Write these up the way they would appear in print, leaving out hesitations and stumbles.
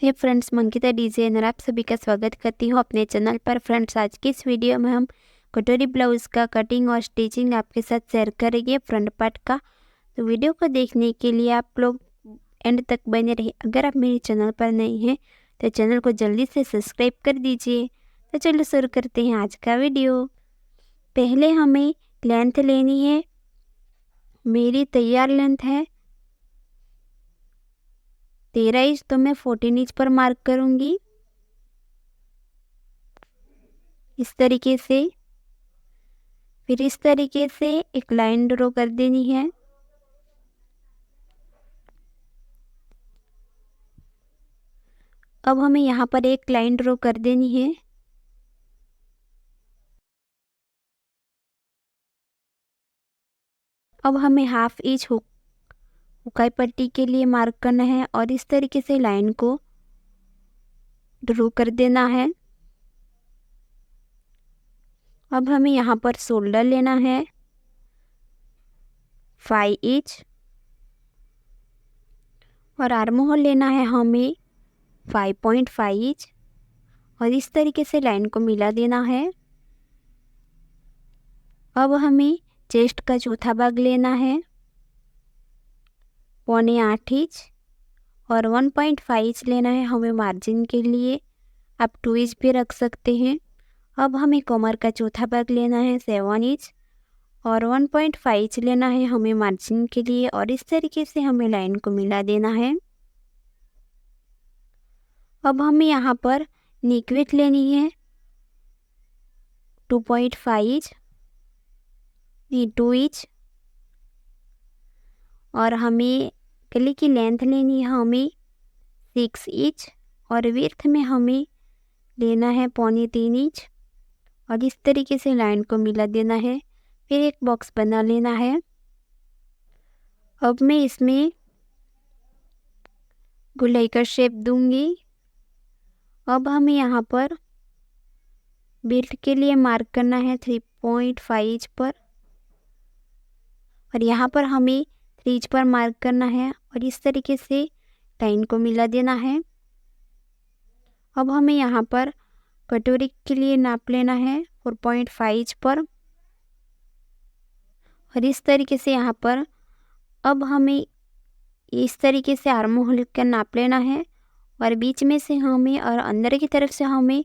हे friends, मंकिता designer आप सभी का स्वागत करती हूँ अपने चैनल पर। फ्रेंड्स, आज की इस वीडियो में हम कटोरी ब्लाउज का कटिंग और स्टिचिंग आपके साथ शेयर करेंगे फ्रंट पार्ट का। तो वीडियो को देखने के लिए आप लोग एंड तक बने रहिए। अगर आप मेरे चैनल पर नहीं हैं तो चैनल को जल्दी से सब्सक्राइब कर दीजिए। तो चलो शुरू करते हैं आज का वीडियो। पहले हमें लेंथ लेनी है। मेरी तैयार लेंथ है 13 इंच, तो मैं 14 इंच पर मार्क करूँगी इस तरीके से। फिर इस तरीके से एक लाइन ड्रॉ कर देनी है। अब हमें यहाँ पर एक लाइन ड्रॉ कर देनी है। अब हमें हाफ इंच हुकाई पट्टी के लिए मार्क करना है और इस तरीके से लाइन को ड्रॉ कर देना है। अब हमें यहाँ पर शोल्डर लेना है 5 इंच और आर्म होल लेना है हमें 5.5 इंच और इस तरीके से लाइन को मिला देना है। अब हमें चेस्ट का चौथा भाग लेना है 7.25 इंच और 1.5 इंच लेना है हमें मार्जिन के लिए। आप 2 इंच भी रख सकते हैं। अब हमें कमर का चौथा भाग लेना है 7 इंच और 1.5 इंच लेना है हमें मार्जिन के लिए और इस तरीके से हमें लाइन को मिला देना है। अब हमें यहाँ पर नेक विड्थ लेनी है 2.5 इंच, 2 इंच और हमें गले की लेंथ लेनी है हमें 6 इंच और विड्थ में हमें लेना है 3.25 इंच और इस तरीके से लाइन को मिला देना है। फिर एक बॉक्स बना लेना है। अब मैं इसमें गोलाई का शेप दूंगी। अब हमें यहाँ पर बेल्ट के लिए मार्क करना है 3.5 इंच पर और यहाँ पर हमें 3 इंच पर मार्क करना है और इस तरीके से लाइन को मिला देना है। अब हमें यहाँ पर कटोरी के लिए नाप लेना है 4.5 इंच पर और इस तरीके से यहाँ पर अब हमें इस तरीके से आर्म होल का नाप लेना है और बीच में से हमें और अंदर की तरफ से हमें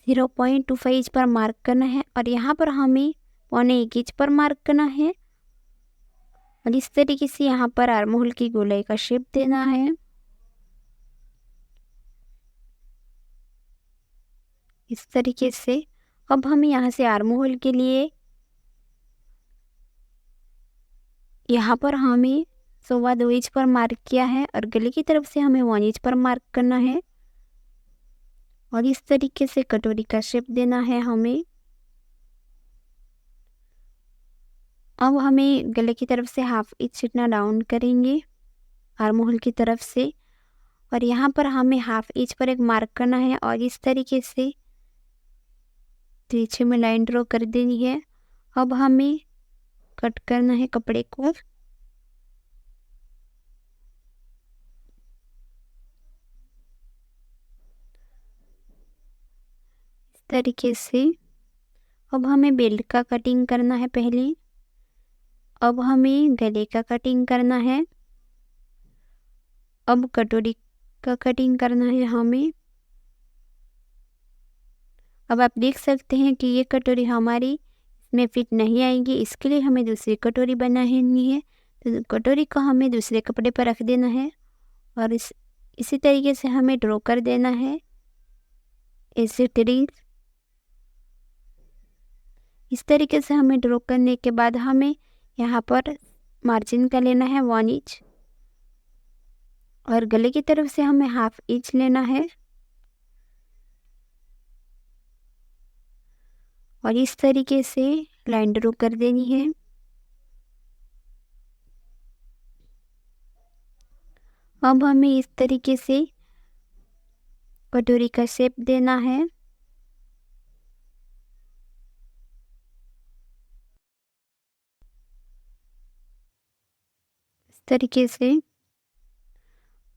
0.25 इंच पर मार्क करना है और यहाँ पर हमें 1.25 इंच पर मार्क करना है और इस तरीके से यहाँ पर आर्म होल की गोलाई का शेप देना है इस तरीके से। अब हमें यहाँ से आर्म होल के लिए यहाँ पर हमें 2.25 इंच पर मार्क किया है और गले की तरफ से हमें 1 इंच पर मार्क करना है और इस तरीके से कटोरी का शेप देना है हमें। अब हमें गले की तरफ से हाफ इंच इतना डाउन करेंगे आर्म होल की तरफ से और यहाँ पर हमें हाफ इंच पर एक मार्क करना है और इस तरीके से तिरछे में लाइन ड्रॉ कर देनी है। अब हमें कट करना है कपड़े को इस तरीके से। अब हमें बेल्ट का कटिंग करना है पहले। अब हमें गले का कटिंग करना है। अब कटोरी का कटिंग करना है हमें। अब आप देख सकते हैं कि ये कटोरी हमारी इसमें फिट नहीं आएगी, इसके लिए हमें दूसरी कटोरी बनानी है। तो कटोरी को हमें दूसरे कपड़े पर रख देना है और इसी तरीके से हमें ड्रॉ कर देना है ऐसे 3 इंच। इस तरीके से हमें ड्रॉ करने के बाद हमें यहाँ पर मार्जिन का लेना है 1 इंच और गले की तरफ से हमें हाफ इंच लेना है और इस तरीके से लाइन ड्रॉ कर देनी है। अब हमें इस तरीके से कटोरी का शेप देना है। इस तरीके से।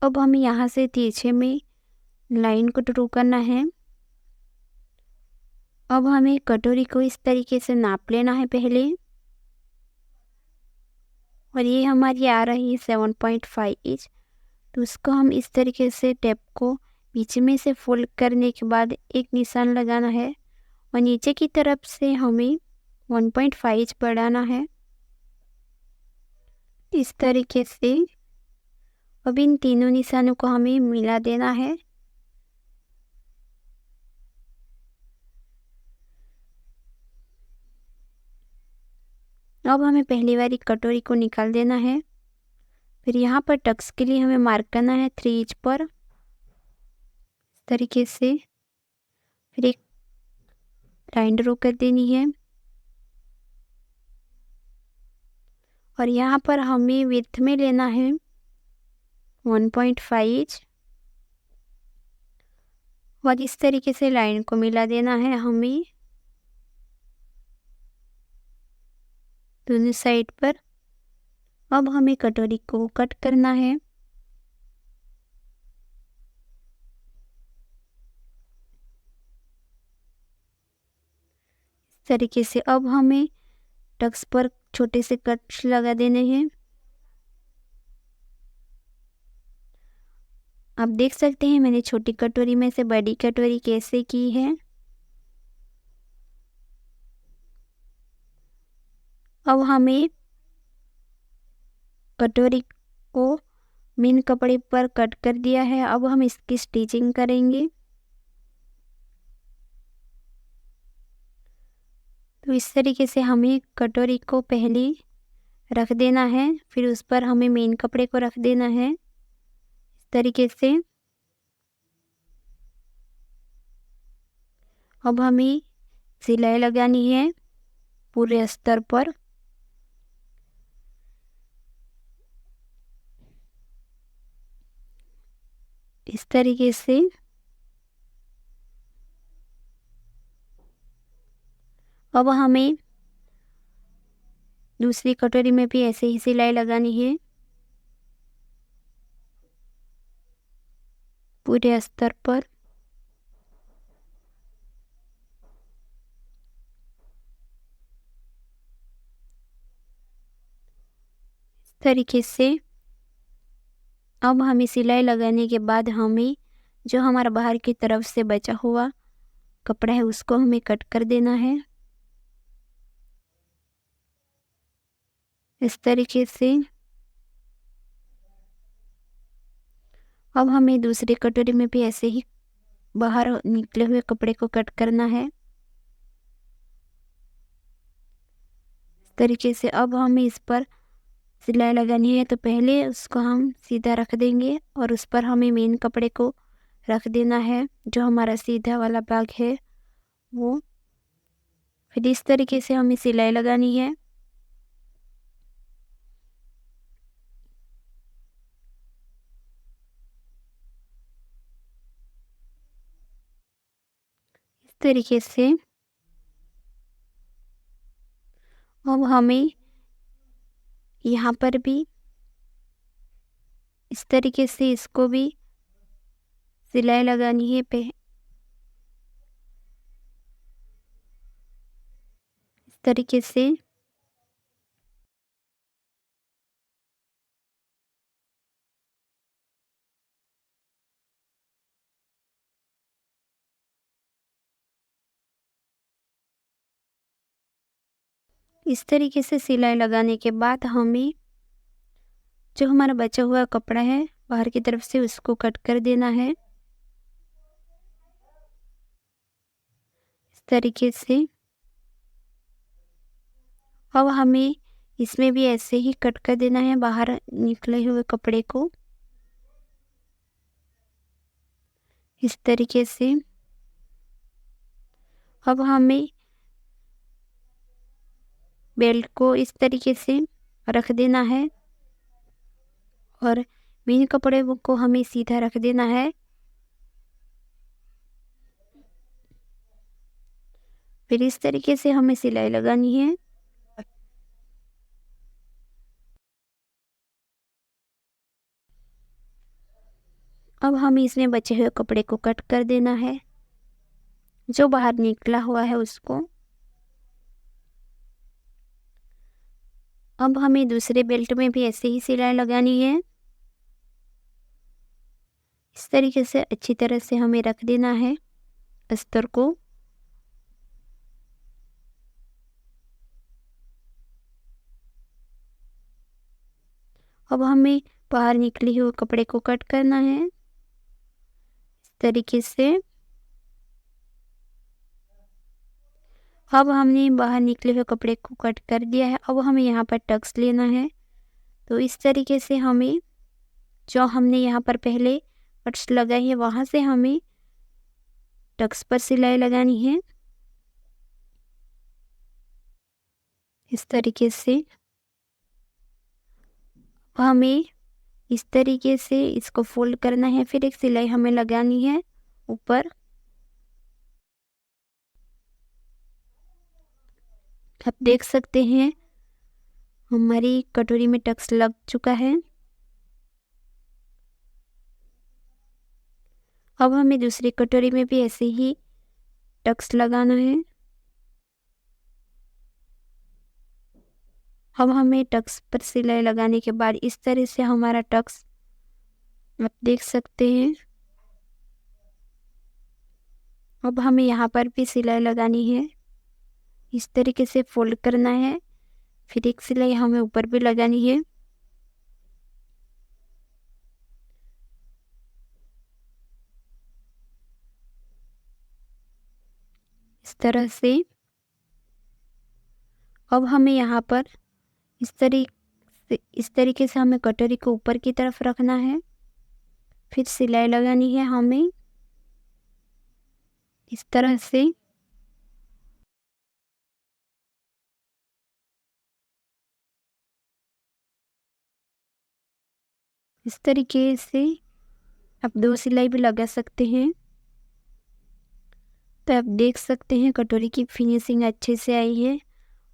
अब हमें यहाँ से तिरछे में लाइन को ड्रॉ करना है। अब हमें कटोरी को इस तरीके से नाप लेना है पहले, और ये हमारी आ रही है 7.5 इंच। तो उसको हम इस तरीके से टेप को बीच में से फोल्ड करने के बाद एक निशान लगाना है, और नीचे की तरफ से हमें 1.5 इंच बढ़ाना है इस तरीके से। अब इन तीनों निशानों को हमें मिला देना है। अब हमें पहली वाली कटोरी को निकाल देना है। फिर यहाँ पर टक्स के लिए हमें मार्क करना है 3 इंच पर इस तरीके से। फिर एक लाइन ड्रॉ कर देनी है, और यहाँ पर हमें विड्थ में लेना है 1.5 इंच, और इस तरीके से लाइन को मिला देना है हमें दोनों साइड पर। अब हमें कटोरी को कट करना है। इस तरीके से अब हमें टक्स पर छोटे से कट लगा देने हैं। आप देख सकते हैं मैंने छोटी कटोरी में से बड़ी कटोरी कैसे की है। अब हमें कटोरी को मेन कपड़े पर कट कर दिया है। अब हम इसकी स्टिचिंग करेंगे। तो इस तरीके से हमें कटोरी को पहले रख देना है, फिर उस पर हमें मेन कपड़े को रख देना है इस तरीके से। अब हमें सिलाई लगानी है पूरे अस्तर पर। इस तरीके से अब हमें दूसरी कटोरी में भी ऐसे ही सिलाई लगानी है पूरे अस्तर पर। इस तरीके से अब हमें सिलाई लगाने के बाद हमें जो हमारा बाहर की तरफ से बचा हुआ कपड़ा है उसको हमें कट कर देना है इस तरीके से। अब हमें दूसरी कटोरी में भी ऐसे ही बाहर निकले हुए कपड़े को कट करना है इस तरीके से। अब हमें इस पर सिलाई लगानी है, तो पहले उसको हम सीधा रख देंगे और उस पर हमें मेन कपड़े को रख देना है जो हमारा सीधा वाला भाग है वो। फिर इस तरीके से हमें सिलाई लगानी है। इस तरीके से अब हमें यहाँ पर भी इस तरीके से इसको भी सिलाई लगानी है इस तरीके से। इस तरीके से सिलाई लगाने के बाद हमें जो हमारा बचा हुआ कपड़ा है बाहर की तरफ से उसको कट कर देना है इस तरीके से। अब हमें इसमें भी ऐसे ही कट कर देना है बाहर निकले हुए कपड़े को इस तरीके से। अब हमें बेल्ट को इस तरीके से रख देना है और मेन कपड़े को हमें सीधा रख देना है। फिर इस तरीके से हमें सिलाई लगानी है। अब हमें इसमें बचे हुए कपड़े को कट कर देना है, जो बाहर निकला हुआ है उसको। अब हमें दूसरे बेल्ट में भी ऐसे ही सिलाई लगानी है। इस तरीके से अच्छी तरह से हमें रख देना है अस्तर को। अब हमें बाहर निकले हुए कपड़े को कट करना है इस तरीके से। अब हमने बाहर निकले हुए कपड़े को कट कर दिया है। अब हमें यहाँ पर टक्स लेना है। तो इस तरीके से हमें जो हमने यहाँ पर पहले कट्स लगाई है वहाँ से हमें टक्स पर सिलाई लगानी है इस तरीके से। हमें इस तरीके से इसको फोल्ड करना है, फिर एक सिलाई हमें लगानी है ऊपर। आप देख सकते हैं हमारी कटोरी में टक्स लग चुका है। अब हमें दूसरी कटोरी में भी ऐसे ही टक्स लगाना है। अब हमें टक्स पर सिलाई लगाने के बाद इस तरह से हमारा टक्स आप देख सकते हैं। अब हमें यहाँ पर भी सिलाई लगानी है, इस तरीके से फोल्ड करना है, फिर एक सिलाई हमें ऊपर भी लगानी है इस तरह से। अब हमें यहाँ पर इस तरीके से हमें कटोरी को ऊपर की तरफ रखना है, फिर सिलाई लगानी है हमें इस तरह से। इस तरीके से आप 2 सिलाई भी लगा सकते हैं। तो आप देख सकते हैं कटोरी की फिनिशिंग अच्छे से आई है।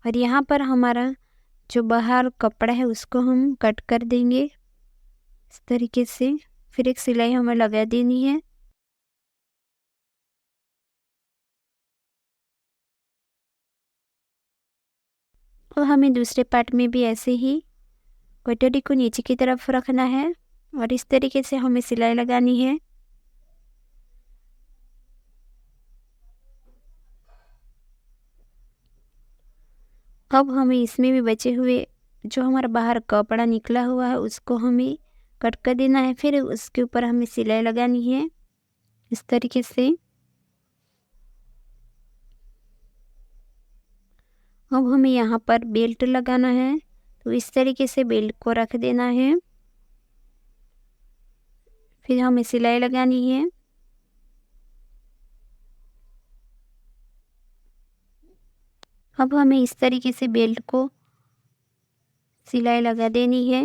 और यहाँ पर हमारा जो बाहर कपड़ा है उसको हम कट कर देंगे इस तरीके से, फिर एक सिलाई हमें लगा देनी है। और हमें दूसरे पार्ट में भी ऐसे ही कटोरी को नीचे की तरफ रखना है और इस तरीके से हमें सिलाई लगानी है। अब हमें इसमें भी बचे हुए जो हमारा बाहर कपड़ा निकला हुआ है उसको हमें कट कर देना है, फिर उसके ऊपर हमें सिलाई लगानी है इस तरीके से। अब हमें यहाँ पर बेल्ट लगाना है, तो इस तरीके से बेल्ट को रख देना है, फिर हमें सिलाई लगानी है। अब हमें इस तरीके से बेल्ट को सिलाई लगा देनी है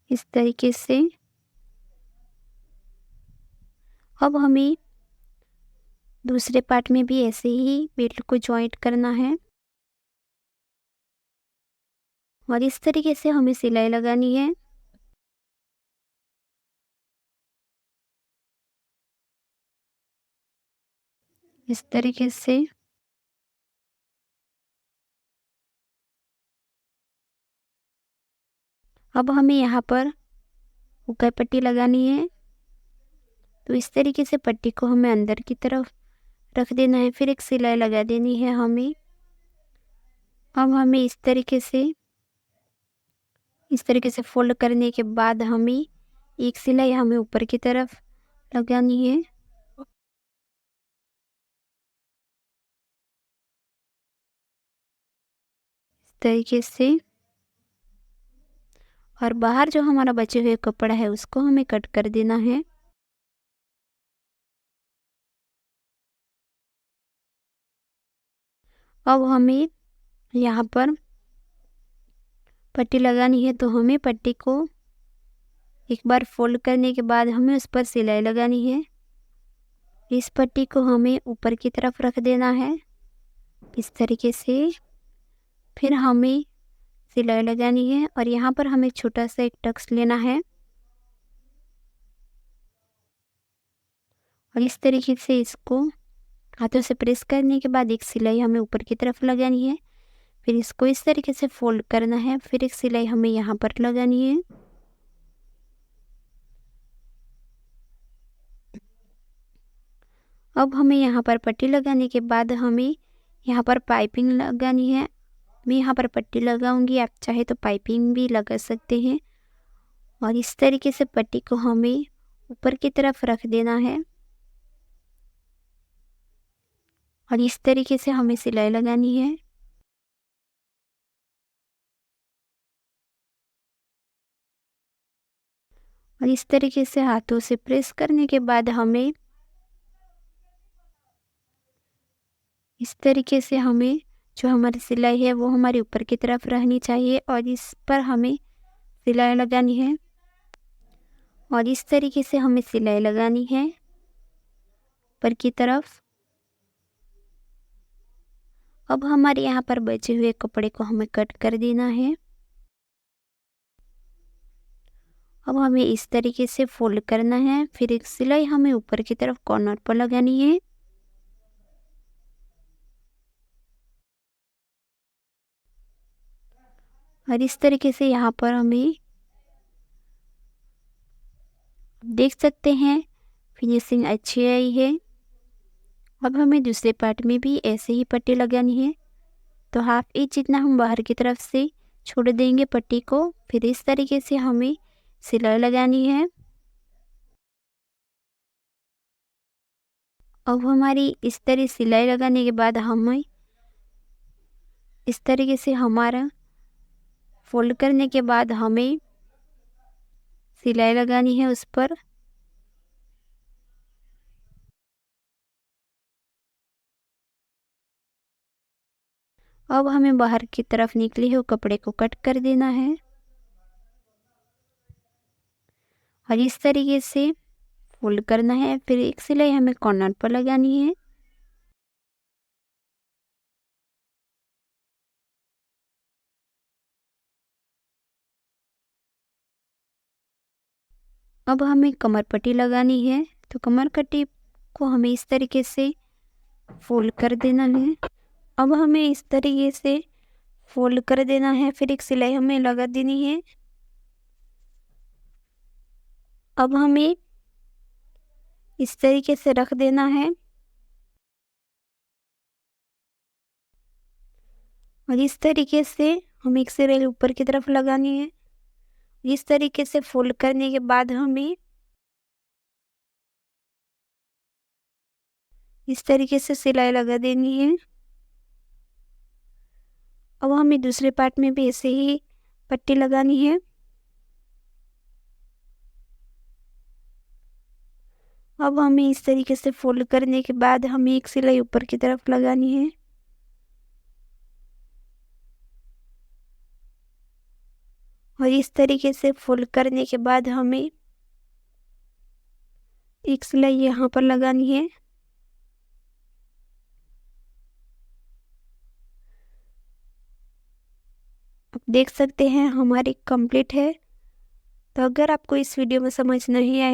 इस तरीके से। अब हमें दूसरे पार्ट में भी ऐसे ही बेल्ट को जॉइंट करना है और इस तरीके से हमें सिलाई लगानी है। इस तरीके से अब हमें यहाँ पर हुक्का पट्टी लगानी है, तो इस तरीके से पट्टी को हमें अंदर की तरफ रख देना है, फिर एक सिलाई लगा देनी है हमें। अब हमें इस तरीके से फोल्ड करने के बाद हमें एक सिलाई हमें ऊपर की तरफ लगानी है इस तरीके से। और बाहर जो हमारा बचे हुए कपड़ा है उसको हमें कट कर देना है। अब हमें यहाँ पर पट्टी लगानी है, तो हमें पट्टी को एक बार फोल्ड करने के बाद हमें उस पर सिलाई लगानी है। इस पट्टी को हमें ऊपर की तरफ रख देना है इस तरीके से, फिर हमें सिलाई लगानी है और यहाँ पर हमें छोटा सा एक टक्स लेना है और इस तरीके से इसको हाथों से प्रेस करने के बाद एक सिलाई हमें ऊपर की तरफ लगानी है। फिर इसको इस तरीके से फोल्ड करना है। फिर एक सिलाई हमें यहाँ पर लगानी है। अब हमें यहाँ पर पट्टी लगाने के बाद हमें यहाँ पर पाइपिंग लगानी है। मैं यहाँ पर पट्टी लगाऊंगी, आप चाहे तो पाइपिंग भी लगा सकते हैं। और इस तरीके से पट्टी को हमें ऊपर की तरफ रख देना है और इस तरीके से हमें सिलाई लगानी है। और इस तरीके से हाथों से प्रेस करने के बाद हमें इस तरीके से जो हमारी सिलाई है वो हमारे ऊपर की तरफ रहनी चाहिए और इस पर हमें सिलाई लगानी है। और इस तरीके से हमें सिलाई लगानी है ऊपर की तरफ। अब हमारे यहाँ पर बचे हुए कपड़े को हमें कट कर देना है। अब हमें इस तरीके से फोल्ड करना है। फिर एक सिलाई हमें ऊपर की तरफ कॉर्नर पर लगानी है। और इस तरीके से यहाँ पर हमें देख सकते हैं फिनिशिंग अच्छी आई है। अब हमें दूसरे पार्ट में भी ऐसे ही पट्टी लगानी है। तो हाफ इंच जितना हम बाहर की तरफ से छोड़ देंगे पट्टी को। फिर इस तरीके से हमें सिलाई लगानी है। अब हमारी इस तरह सिलाई लगाने के बाद हमें इस तरीके से हमारा फोल्ड करने के बाद हमें सिलाई लगानी है उस पर। अब हमें बाहर की तरफ निकले हुए कपड़े को कट कर देना है और इस तरीके से फोल्ड करना है। फिर एक सिलाई हमें कॉर्नर पर लगानी है। अब हमें कमर पट्टी लगानी है। तो कमर पट्टी को हमें इस तरीके से फोल्ड कर देना है। अब हमें इस तरीके से फोल्ड कर देना है। फिर एक सिलाई हमें लगा देनी है। अब हमें इस तरीके से रख देना है और इस तरीके से हम एक सिलाई ऊपर की तरफ लगानी है। इस तरीके से फोल्ड करने के बाद हमें इस तरीके से सिलाई लगा देनी है। अब हमें दूसरे पार्ट में भी ऐसे ही पट्टी लगानी है। अब हमें इस तरीके से फोल्ड करने के बाद हमें एक सिलाई ऊपर की तरफ लगानी है और इस तरीके से फोल्ड करने के बाद हमें एक सिलाई यहाँ पर लगानी है। आप देख सकते हैं हमारी कंप्लीट है। तो अगर आपको इस वीडियो में समझ नहीं आया